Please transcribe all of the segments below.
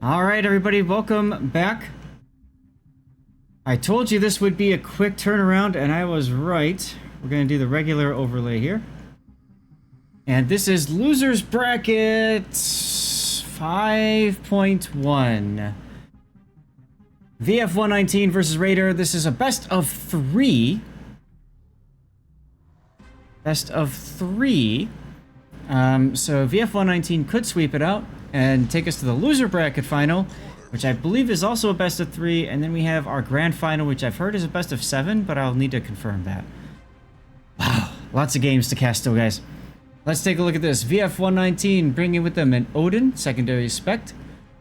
All right, everybody, welcome back. I told you this would be a quick turnaround, and I was right. We're going to do the regular overlay here. And this is Losers Bracket 5.1. VF119 versus RAIDR. This is a best of three. Best of three. So VF119 could sweep it out and take us to the loser bracket final, which I believe is also a best of three. And then we have our grand final, which I've heard is a best of seven, but I'll need to confirm that. Wow, lots of games to cast still, guys. Let's take a look at this. VF119 bringing with them an Odin, secondary spec,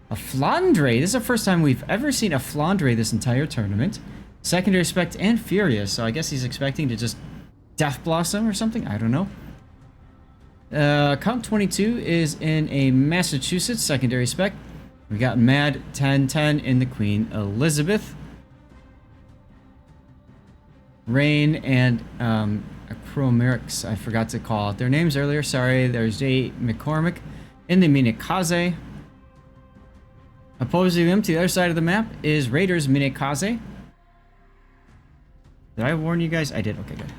a Flandre. This is the first time we've ever seen a Flandre this entire tournament. Secondary spec and Furious, so I guess he's expecting to just Death Blossom or something? I don't know. Count 22 is in a Massachusetts secondary spec. We got Mad 1010 in the Queen Elizabeth. Rain and Acromerix, I forgot to call out their names earlier. Sorry, there's J. McCormick in the Minekaze. Opposing them to the other side of the map is Raiders Minekaze. Did I warn you guys? I did. Okay, good.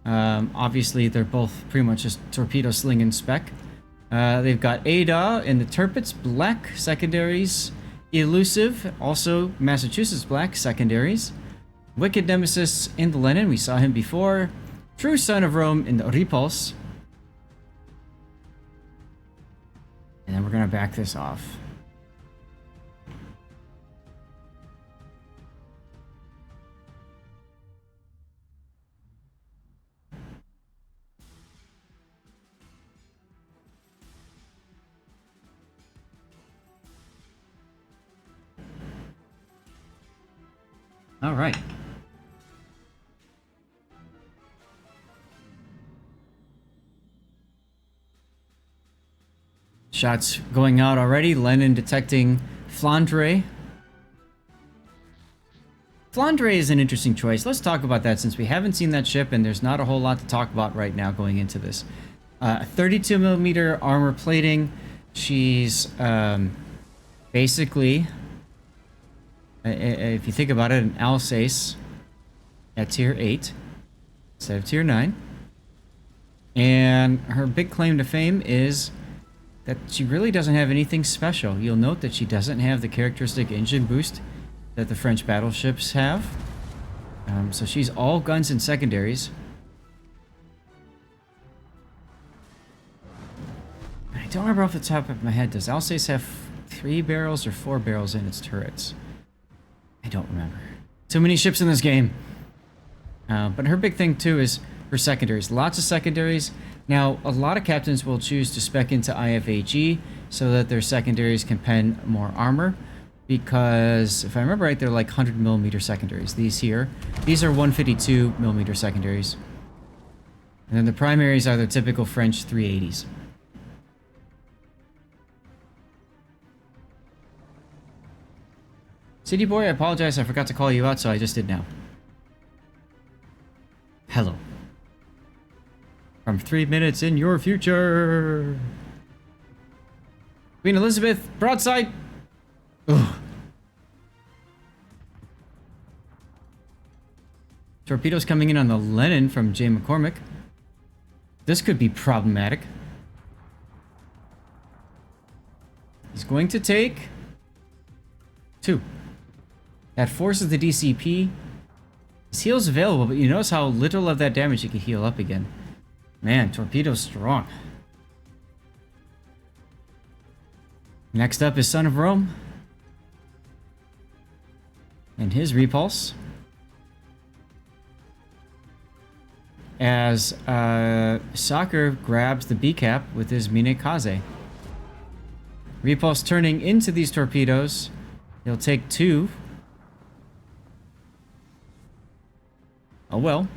Obviously, they're both pretty much just torpedo slinging spec. They've got Ada in the Turpits, black secondaries. Elusive, also Massachusetts black secondaries. Wicked Nemesis in the Lenin, we saw him before. True Son of Rome in the Repulse. And then we're gonna back this off. All right. Shots going out already. Lenin detecting Flandre. Flandre is an interesting choice. Let's talk about that since we haven't seen that ship and there's not a whole lot to talk about right now going into this. 32mm armor plating. She's basically, if you think about it, an Alsace at tier 8 instead of tier 9. And her big claim to fame is that she really doesn't have anything special. You'll note that she doesn't have the characteristic engine boost that the French battleships have. So she's all guns and secondaries. I don't remember off the top of my head, does Alsace have 3 barrels or 4 barrels in its turrets? I don't remember. Too many ships in this game. But her big thing too is her secondaries. Lots of secondaries. Now, a lot of captains will choose to spec into IFAG so that their secondaries can pen more armor. Because, if I remember right, they're like 100mm secondaries. These here. These are 152mm secondaries. And then the primaries are the typical French 380s. City Boy, I apologize. I forgot to call you out, so I just did now. Hello. From 3 minutes in your future. Queen Elizabeth, broadside. Ugh. Torpedoes coming in on the Lenin from J. McCormick. This could be problematic. He's going to take 2. That forces the DCP. His heal's available, but you notice how little of that damage he can heal up again. Man, Torpedo's strong. Next up is Son of Rome. And his repulse. As Soccer grabs the B cap with his Minekaze. Repulse turning into these torpedoes. He'll take 2. Oh well.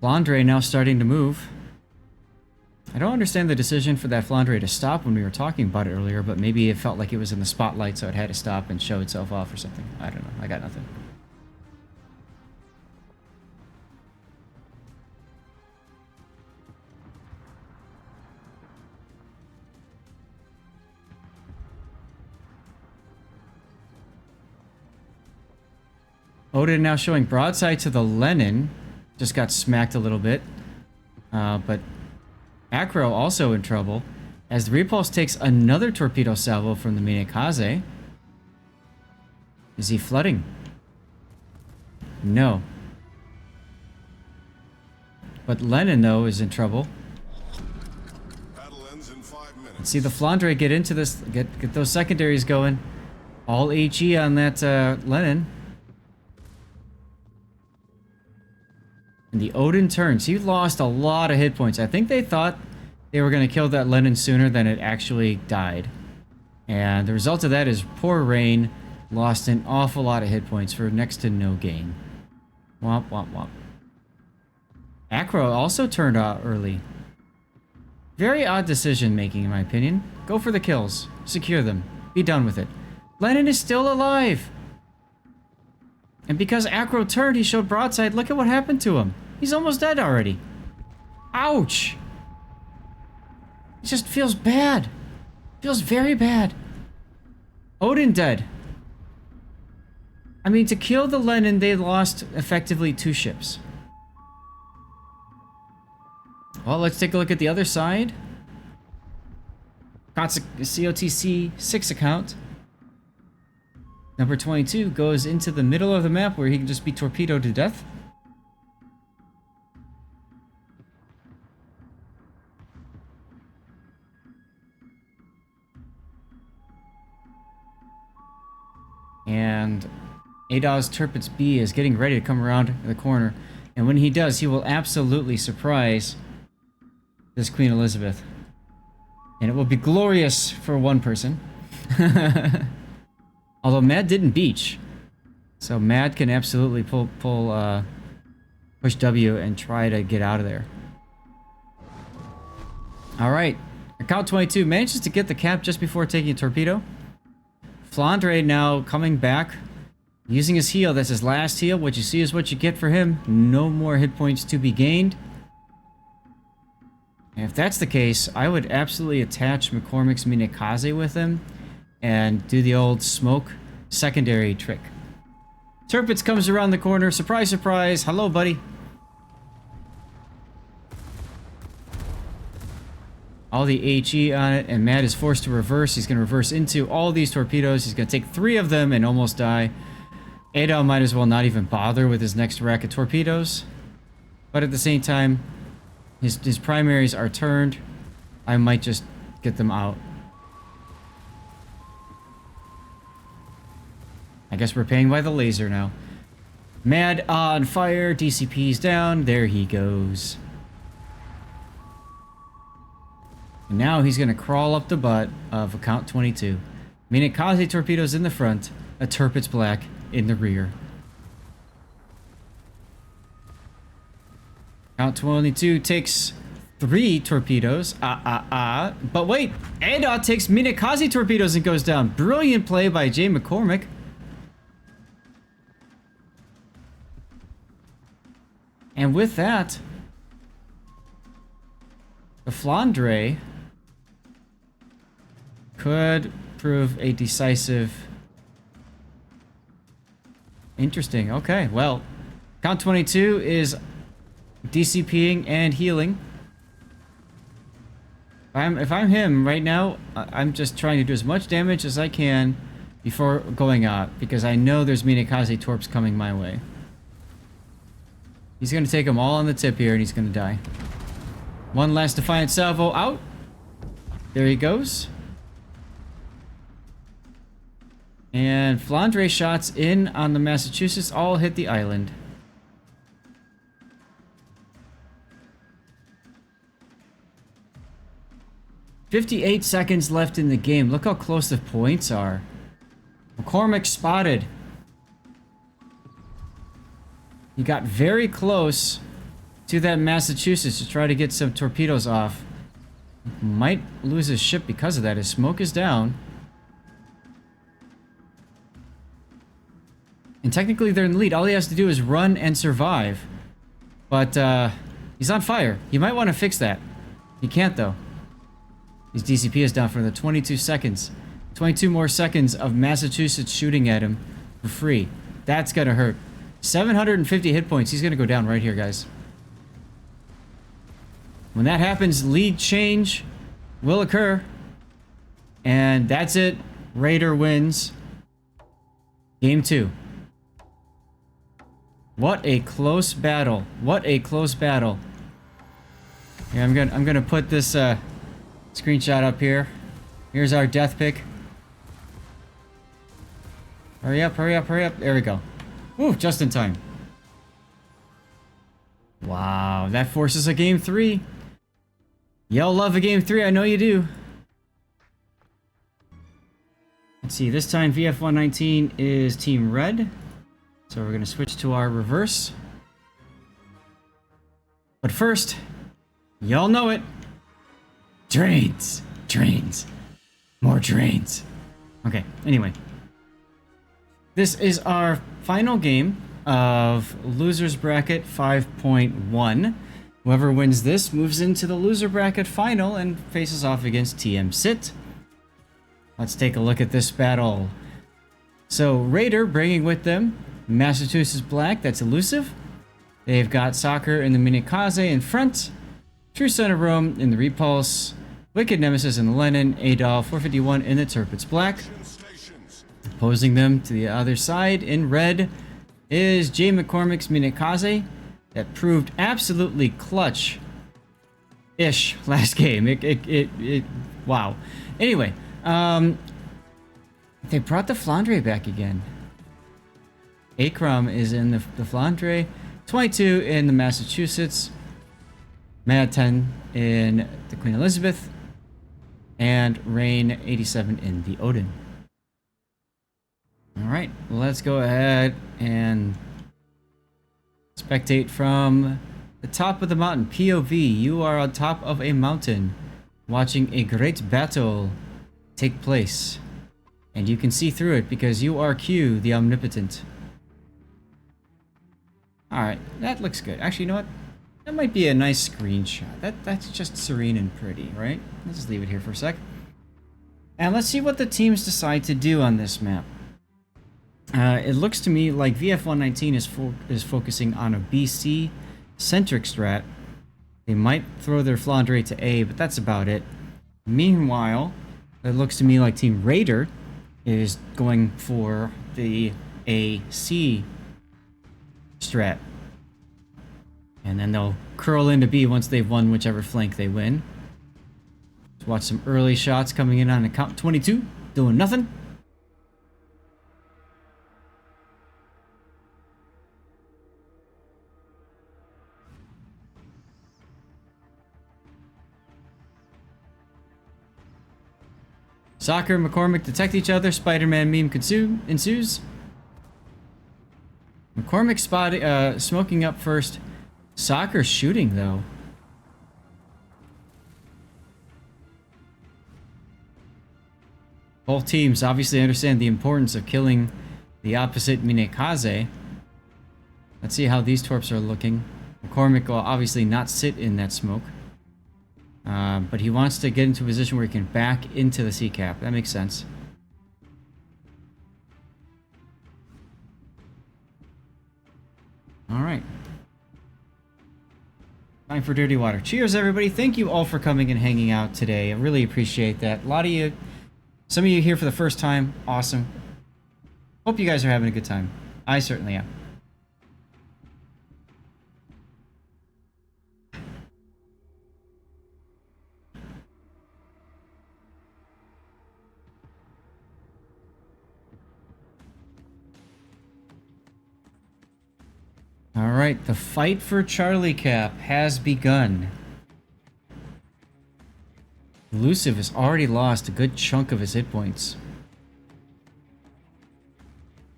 Flandre now starting to move. I don't understand the decision for that Flandre to stop when we were talking about it earlier, but maybe it felt like it was in the spotlight, so it had to stop and show itself off or something. I don't know. I got nothing. Odin now showing broadside to the Lenin. Just got smacked a little bit. But Acro also in trouble, as the Repulse takes another torpedo salvo from the Minakaze. Is he flooding? No. But Lenin, though, is in trouble. Let's see the Flandre get into this, get those secondaries going. All HE on that Lenin. And the Odin turns. He lost a lot of hit points. I think they thought they were going to kill that Lenin sooner than it actually died. And the result of that is poor Rain lost an awful lot of hit points for next to no gain. Womp, womp, womp. Acro also turned out early. Very odd decision making, in my opinion. Go for the kills. Secure them. Be done with it. Lenin is still alive! And because Acro turned, he showed broadside. Look at what happened to him. He's almost dead already. Ouch! It just feels bad. Feels very bad. Odin dead. I mean, to kill the Lenin, they lost effectively 2 ships. Well, let's take a look at the other side. COTC 6 account. Number 22 goes into the middle of the map where he can just be torpedoed to death. And Adol's Turpitz B is getting ready to come around the corner. And when he does, he will absolutely surprise this Queen Elizabeth. And it will be glorious for one person. Although Mad didn't beach. So Mad can absolutely push W and try to get out of there. Alright. Account 22 manages to get the cap just before taking a torpedo. Flandre now coming back. Using his heal. That's his last heal. What you see is what you get for him. No more hit points to be gained. And if that's the case, I would absolutely attach McCormick's Minakaze with him and do the old smoke secondary trick. Turpitz comes around the corner. Surprise, surprise. Hello, buddy. All the HE on it, and Matt is forced to reverse. He's going to reverse into all these torpedoes. He's going to take 3 of them and almost die. Adol might as well not even bother with his next rack of torpedoes. But at the same time, his primaries are turned. I might just get them out. I guess we're paying by the laser now. Mad on fire. DCP's down. There he goes. And now he's going to crawl up the butt of account 22. Minakaze torpedoes in the front. A Turpitz Black in the rear. Account 22 takes 3 torpedoes. But wait, Adot takes Minakaze torpedoes and goes down. Brilliant play by Jay McCormick. And with that, the Flandre could prove a decisive... Interesting. Okay, well, Count 22 is DCPing and healing. If I'm him right now, I'm just trying to do as much damage as I can before going out, because I know there's Minakaze torps coming my way. He's going to take them all on the tip here, and he's going to die. One last Defiant salvo out. There he goes. And Flandre shots in on the Massachusetts all hit the island. "58 seconds left in the game. Look how close the points are. McCormick spotted. He got very close to that Massachusetts to try to get some torpedoes off. Might lose his ship because of that. His smoke is down. And technically they're in the lead. All he has to do is run and survive. But he's on fire. You might want to fix that. You can't though. His DCP is down for the 22 seconds. 22 more seconds of Massachusetts shooting at him for free. That's gonna hurt. 750 hit points. He's going to go down right here, guys. When that happens, lead change will occur. And that's it. Raider wins. Game 2. What a close battle. What a close battle. Yeah, I'm gonna put this screenshot up here. Here's our death pick. Hurry up, hurry up, hurry up. There we go. Ooh, just in time. Wow, that forces a game 3. Y'all love a game 3, I know you do. Let's see, this time VF119 is Team Red. So we're gonna switch to our reverse. But first, y'all know it. Drains. Drains. More drains. Okay, anyway. This is our final game of Losers Bracket 5.1. Whoever wins this moves into the Loser Bracket final and faces off against TM Sit. Let's take a look at this battle. So, Raider bringing with them Massachusetts Black, that's elusive. They've got Soccer in the Minikaze in front. True Son of Rome in the Repulse. Wicked Nemesis in the Lenin. Adol 451 in the Tirpitz Black. Opposing them to the other side in red is J. McCormick's Minikaze. That proved absolutely clutch-ish last game. Wow. Anyway, they brought the Flandre back again. Akram is in the Flandre, 22 in the Massachusetts, Mad 10 in the Queen Elizabeth, and Rain 87 in the Odin. Alright, let's go ahead and spectate from the top of the mountain. POV, you are on top of a mountain, watching a great battle take place. And you can see through it because you are Q, the Omnipotent. Alright, that looks good. Actually, you know what? That might be a nice screenshot. That's just serene and pretty, right? Let's just leave it here for a sec. And let's see what the teams decide to do on this map. It looks to me like VF119 is focusing on a BC-centric strat. They might throw their Flandre to A, but that's about it. Meanwhile, it looks to me like Team Raider is going for the AC strat. And then they'll curl into B once they've won whichever flank they win. Let's watch some early shots coming in on account 22, doing nothing. Soccer and McCormick detect each other. Spider-Man meme ensues. McCormick smoking up first. Soccer shooting, though. Both teams obviously understand the importance of killing the opposite Minikaze. Let's see how these torps are looking. McCormick will obviously not sit in that smoke. But he wants to get into a position where he can back into the C-cap. That makes sense. Alright. Time for dirty water. Cheers, everybody. Thank you all for coming and hanging out today. I really appreciate that. A lot of you, some of you here for the first time. Awesome. Hope you guys are having a good time. I certainly am. Alright, the fight for Charlie Cap has begun. Elusive has already lost a good chunk of his hit points.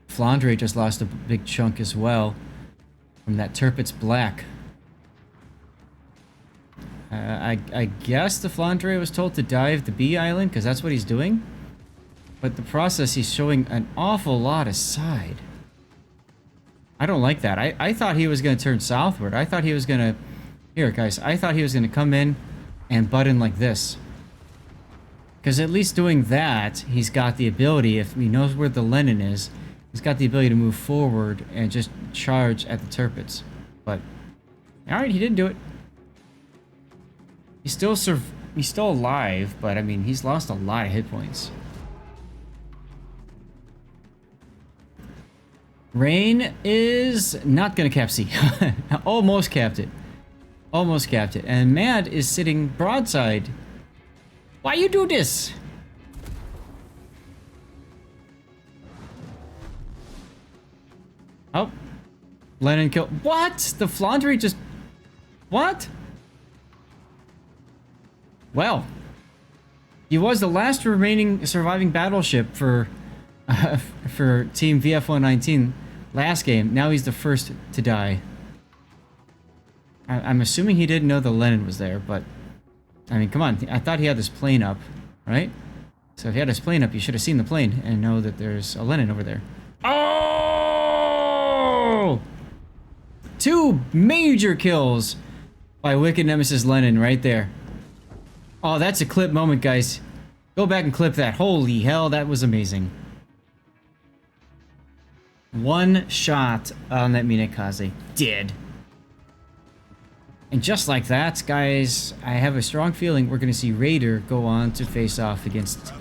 Flandre just lost a big chunk as well from that Tirpitz Black. I guess the Flandre was told to dive the B island because that's what he's doing. But the process, he's showing an awful lot of side. I don't like that. I thought he was going to turn southward. I thought he was going to... Here, guys. I thought he was going to come in and butt in like this. Because at least doing that, he's got the ability, if he knows where the Lenin is, He's got the ability to move forward and just charge at the turrets. But, alright, he didn't do it. He's still alive, but I mean, he's lost a lot of hit points. Rain is not gonna cap C. Almost capped it. Almost capped it. And Mad is sitting broadside. Why you do this? Oh. Lennon killed. What? The Flandre just. What? Well. He was the last remaining surviving battleship for Team VF119 last game. Now he's the first to die. I'm assuming he didn't know the Lenin was there, but I mean, come on. I thought he had this plane up, right? So if he had his plane up, you should have seen the plane and know that there's a Lenin over there. Oh! 2 major kills by Wicked Nemesis Lenin right there. Oh, that's a clip moment, guys. Go back and clip that. Holy hell, that was amazing. 1 shot on that Minekaze. Dead. And just like that, guys, I have a strong feeling we're going to see RAIDR go on to face off against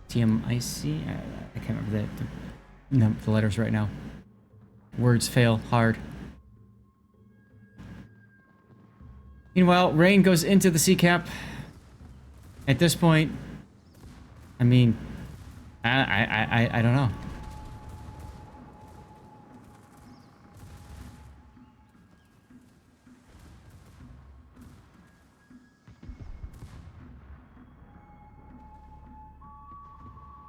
TMIC. I can't remember the letters right now. Words fail hard. Meanwhile, Rain goes into the C cap. At this point, I mean, I don't know.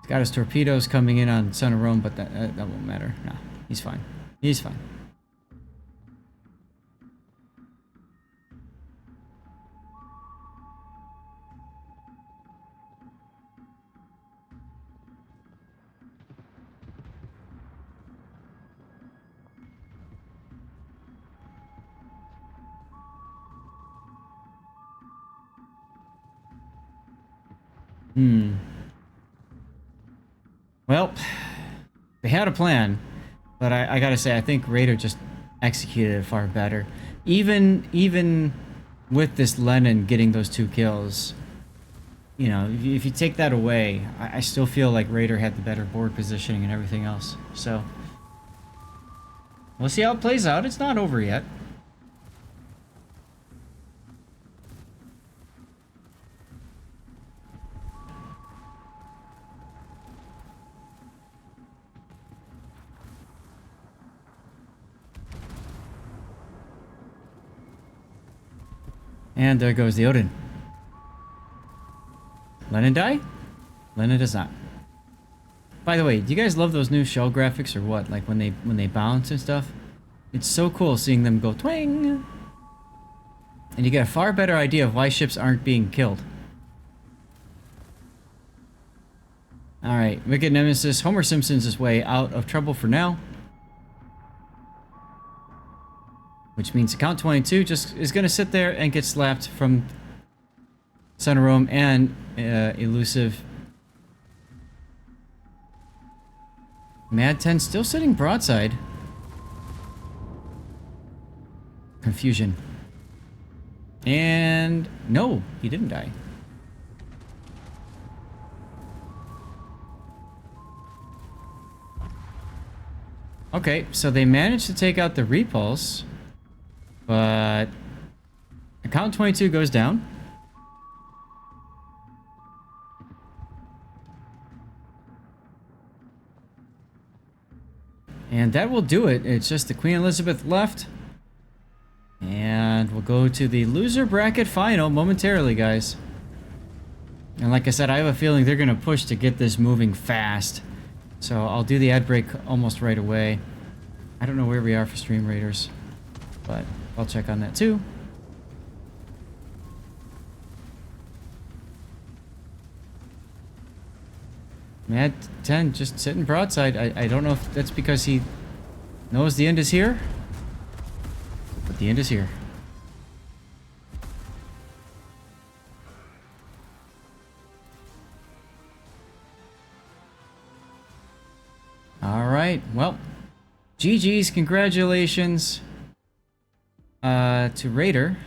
He's got his torpedoes coming in on Son of Rome, but that won't matter. No, he's fine. He's fine. Well, they had a plan, but I gotta say, I think RAIDR just executed it far better. Even with this Lenin getting those 2 kills, you know, if you take that away, I still feel like RAIDR had the better board positioning and everything else. So, we'll see how it plays out. It's not over yet. And there goes the Odin. Lenin die? Lenin does not. By the way, do you guys love those new shell graphics or what? Like when they bounce and stuff? It's so cool seeing them go twang. And you get a far better idea of why ships aren't being killed. Alright, Wicked Nemesis, Homer Simpson's his way out of trouble for now. Which means account 22 just is going to sit there and get slapped from Son of Rome and Elusive. Mad 10 still sitting broadside. Confusion. And no, he didn't die. Okay, so they managed to take out the repulse. But account 22 goes down. And that will do it. It's just the Queen Elizabeth left. And we'll go to the loser bracket final momentarily, guys. And like I said, I have a feeling they're going to push to get this moving fast. So I'll do the ad break almost right away. I don't know where we are for Stream Raiders, but I'll check on that too. Mad 10 just sitting broadside. I don't know if that's because he knows the end is here, but the end is here. right. Well, GG's. Congratulations to RAIDR.